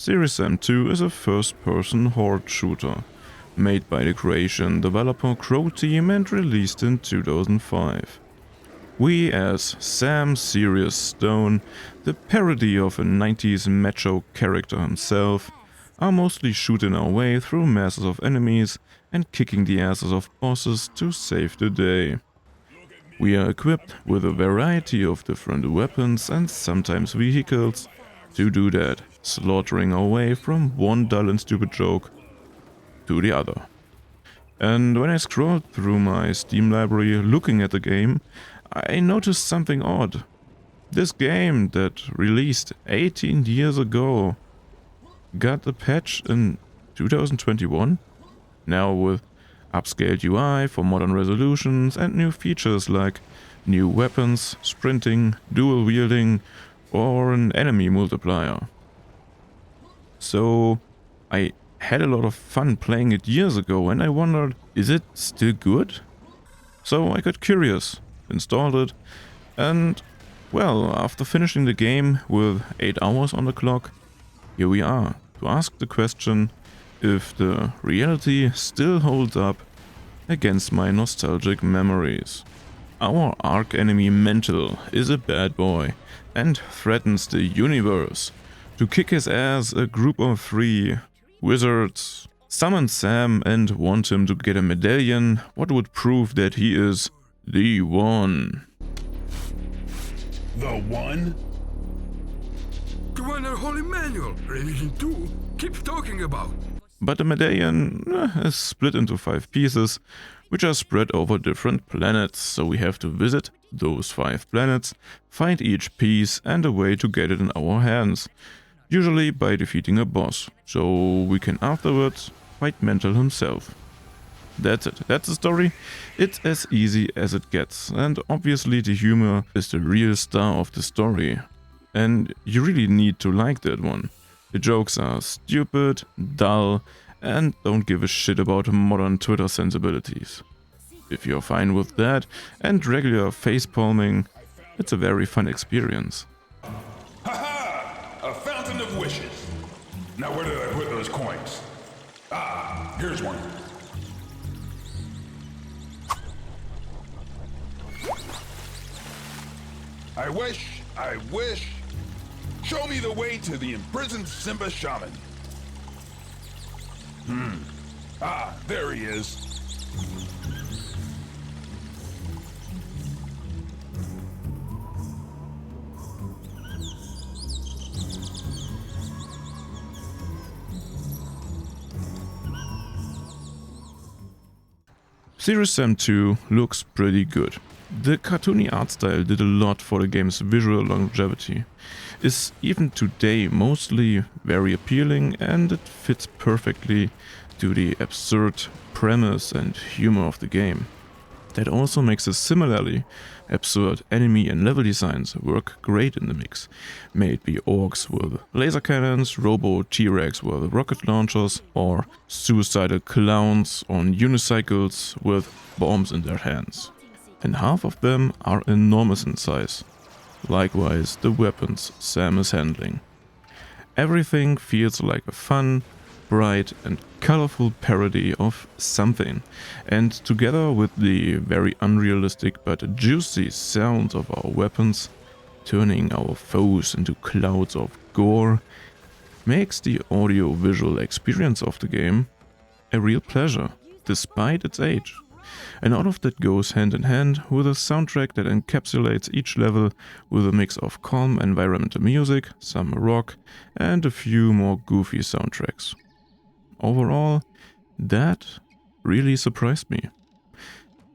Series M2 is a first-person horde shooter, made by the Croatian developer Crow Team and released in 2005. We as Sam Serious Stone, the parody of a 90s Macho character himself, are mostly shooting our way through masses of enemies and kicking the asses of bosses to save the day. We are equipped with a variety of different weapons and sometimes vehicles to do that, slaughtering our way from one dull and stupid joke to the other. And when I scrolled through my Steam library looking at the game, I noticed something odd. This game that released 18 years ago got a patch in 2021, now with upscaled UI for modern resolutions and new features like new weapons, sprinting, dual wielding, or an enemy multiplier. So I had a lot of fun playing it years ago and I wondered, is it still good? So I got curious, installed it, and well, after finishing the game with 8 hours on the clock, here we are to ask the question if the reality still holds up against my nostalgic memories. Our arch-enemy Mental is a bad boy and threatens the universe. To kick his ass, a group of 3 wizards summon Sam and want him to get a medallion, what would prove that he is the one. The one? The one our holy manual, Religion 2, keeps talking about. But the medallion is split into 5 pieces, which are spread over different planets, so we have to visit those 5 planets, find each piece and a way to get it in our hands, usually by defeating a boss, so we can afterwards fight Mental himself. That's it, that's the story. It's as easy as it gets, and obviously the humor is the real star of the story. And you really need to like that one. The jokes are stupid, dull, and don't give a shit about modern Twitter sensibilities. If you're fine with that and regular facepalming, it's a very fun experience. Ha-ha! A fountain of wishes. Now where did I put those coins? Ah, here's one. I wish. Show me the way to the imprisoned Simba Shaman. Ah, there he is. Series M2 looks pretty good. The cartoony art style did a lot for the game's visual longevity, is even today mostly very appealing, and it fits perfectly to the absurd premise and humor of the game. That also makes the similarly absurd enemy and level designs work great in the mix. May it be orcs with laser cannons, robo T-Rex with rocket launchers, or suicidal clowns on unicycles with bombs in their hands. And half of them are enormous in size. Likewise the weapons Sam is handling. Everything feels like a fun, bright and colorful parody of something, and together with the very unrealistic but juicy sounds of our weapons, turning our foes into clouds of gore, makes the audio-visual experience of the game a real pleasure, despite its age. And all of that goes hand in hand with a soundtrack that encapsulates each level with a mix of calm environmental music, some rock, and a few more goofy soundtracks. Overall, that really surprised me.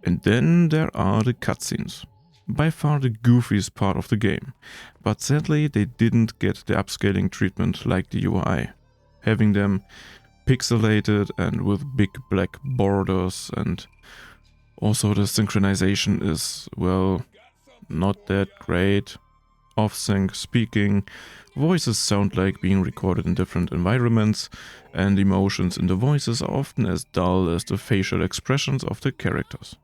And then there are the cutscenes. By far the goofiest part of the game, but sadly they didn't get the upscaling treatment like the UI, having them pixelated and with big black borders, and also the synchronization is, well, not that great. Off-sync speaking, voices sound like being recorded in different environments, and emotions in the voices are often as dull as the facial expressions of the characters.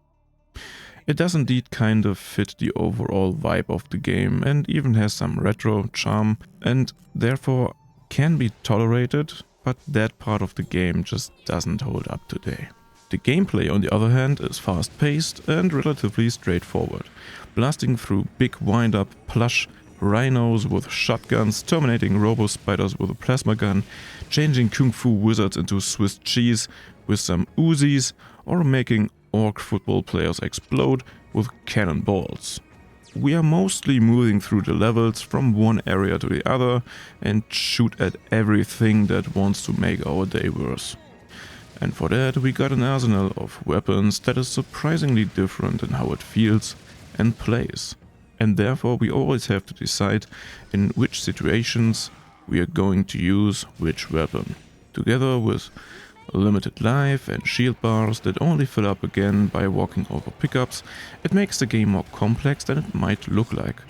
It does indeed kind of fit the overall vibe of the game and even has some retro charm, and therefore can be tolerated, but that part of the game just doesn't hold up today. The gameplay, on the other hand, is fast-paced and relatively straightforward, blasting through big wind-up plush rhinos with shotguns, terminating robo-spiders with a plasma gun, changing kung fu wizards into Swiss cheese with some Uzis, or making orc football players explode with cannonballs. We are mostly moving through the levels from one area to the other and shoot at everything that wants to make our day worse. And for that we got an arsenal of weapons that is surprisingly different in how it feels and plays. And therefore we always have to decide in which situations we are going to use which weapon. Together with limited life and shield bars that only fill up again by walking over pickups, it makes the game more complex than it might look like.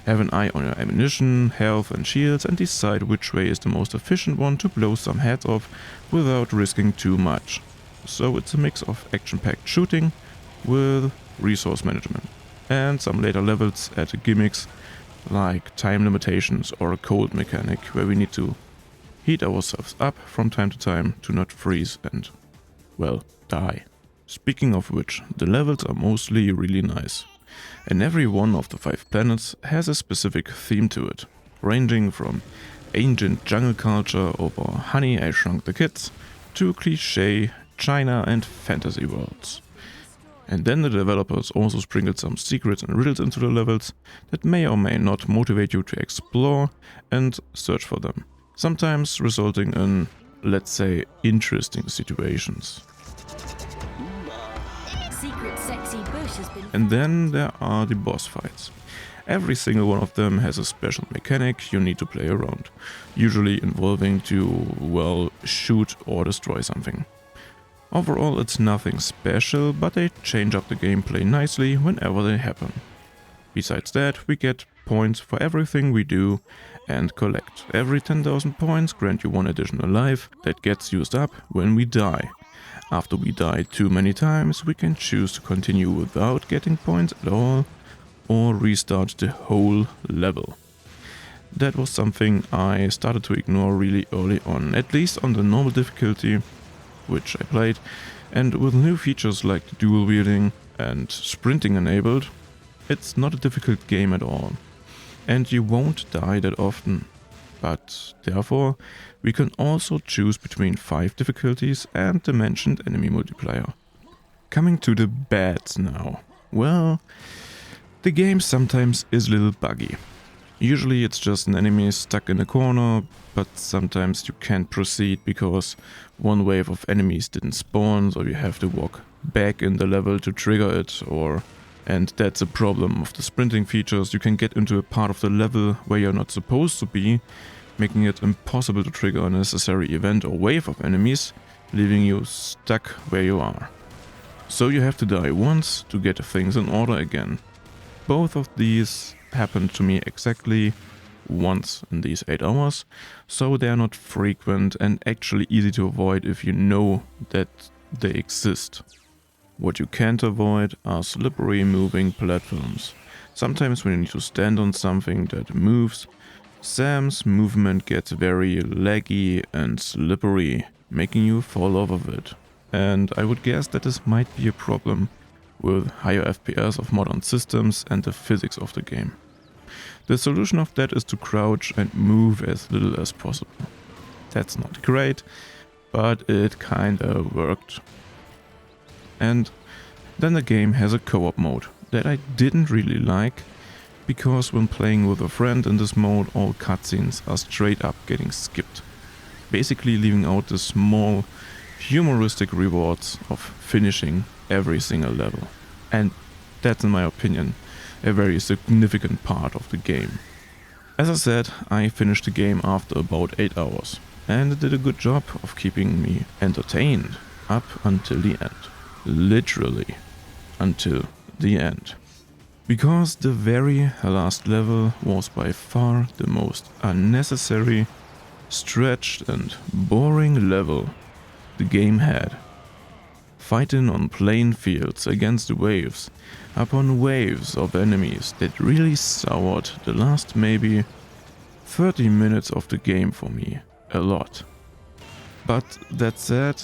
Have an eye on your ammunition, health and shields and decide which way is the most efficient one to blow some heads off without risking too much. So it's a mix of action-packed shooting with resource management. And some later levels add gimmicks like time limitations or a cold mechanic where we need to heat ourselves up from time to time to not freeze and, well, die. Speaking of which, the levels are mostly really nice. And every one of the 5 planets has a specific theme to it, ranging from ancient jungle culture over Honey, I Shrunk the Kids to cliché China and fantasy worlds. And then the developers also sprinkled some secrets and riddles into the levels that may or may not motivate you to explore and search for them, sometimes resulting in, let's say, interesting situations. And then there are the boss fights. Every single one of them has a special mechanic you need to play around, usually involving to, well, shoot or destroy something. Overall it's nothing special, but they change up the gameplay nicely whenever they happen. Besides that, we get points for everything we do and collect. Every 10,000 points grant you 1 additional life that gets used up when we die. After we die too many times, we can choose to continue without getting points at all or restart the whole level. That was something I started to ignore really early on, at least on the normal difficulty, which I played, and with new features like the dual wielding and sprinting enabled, it's not a difficult game at all. And you won't die that often. But therefore, we can also choose between 5 difficulties and the mentioned enemy multiplier. Coming to the bads now. Well, the game sometimes is a little buggy. Usually it's just an enemy stuck in a corner, but sometimes you can't proceed because one wave of enemies didn't spawn, so you have to walk back in the level to trigger it, and that's a problem of the sprinting features. You can get into a part of the level where you're not supposed to be, making it impossible to trigger a necessary event or wave of enemies, leaving you stuck where you are. So you have to die once to get things in order again. Both of these happened to me exactly once in these 8 hours, so they are not frequent and actually easy to avoid if you know that they exist. What you can't avoid are slippery moving platforms. Sometimes when you need to stand on something that moves, Sam's movement gets very laggy and slippery, making you fall off of it. And I would guess that this might be a problem with higher FPS of modern systems and the physics of the game. The solution of that is to crouch and move as little as possible. That's not great, but it kinda worked. And then the game has a co-op mode that I didn't really like, because when playing with a friend in this mode, all cutscenes are straight up getting skipped, basically leaving out the small humoristic rewards of finishing every single level. And that's, in my opinion, a very significant part of the game. As I said, I finished the game after about 8 hours, and it did a good job of keeping me entertained up until the end. Literally until the end. Because the very last level was by far the most unnecessary, stretched and boring level the game had. Fighting on plain fields against the waves upon waves of enemies that really soured the last maybe 30 minutes of the game for me, a lot. But that said,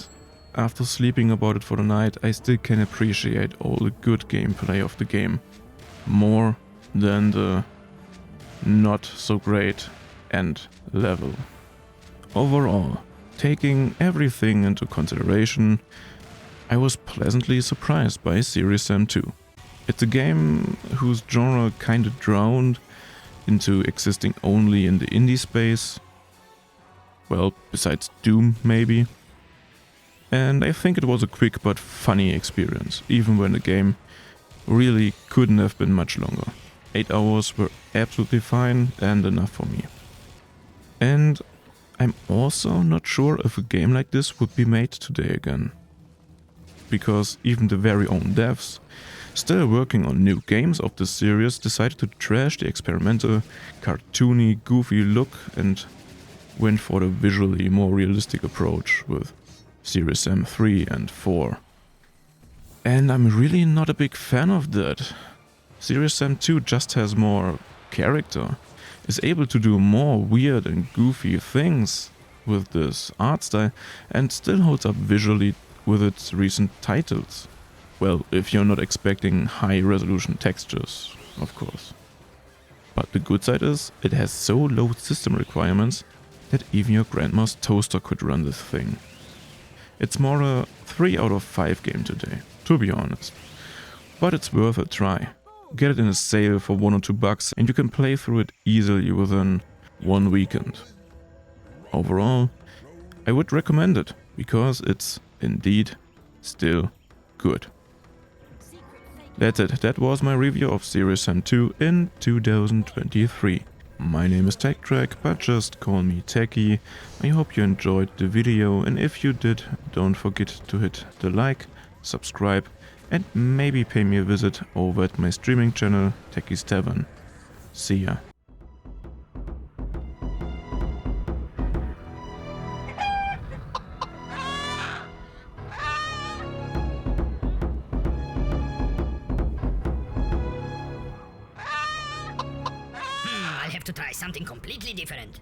after sleeping about it for the night, I still can appreciate all the good gameplay of the game, more than the not so great end level. Overall, taking everything into consideration, I was pleasantly surprised by Serious Sam 2. It's a game whose genre kinda drowned into existing only in the indie space. Well, besides Doom maybe. And I think it was a quick but funny experience, even when the game really couldn't have been much longer. 8 hours were absolutely fine and enough for me. And I'm also not sure if a game like this would be made today again. Because even the very own devs, still working on new games of this series, decided to trash the experimental, cartoony, goofy look and went for the visually more realistic approach with Serious Sam 3 and 4. And I'm really not a big fan of that. Serious Sam 2 just has more character, is able to do more weird and goofy things with this art style, and still holds up visually with its recent titles. Well, if you're not expecting high resolution textures, of course. But the good side is, it has so low system requirements that even your grandma's toaster could run this thing. It's more a 3 out of 5 game today, to be honest. But it's worth a try. Get it in a sale for $1 or $2 and you can play through it easily within one weekend. Overall, I would recommend it, because it's indeed still good. That's it, that was my review of Serious Sam 2 in 2023. My name is TechTrack, but just call me Techie. I hope you enjoyed the video, and if you did, don't forget to hit the like, subscribe, and maybe pay me a visit over at my streaming channel, Techie's Tavern. See ya. I'll have to try something completely different.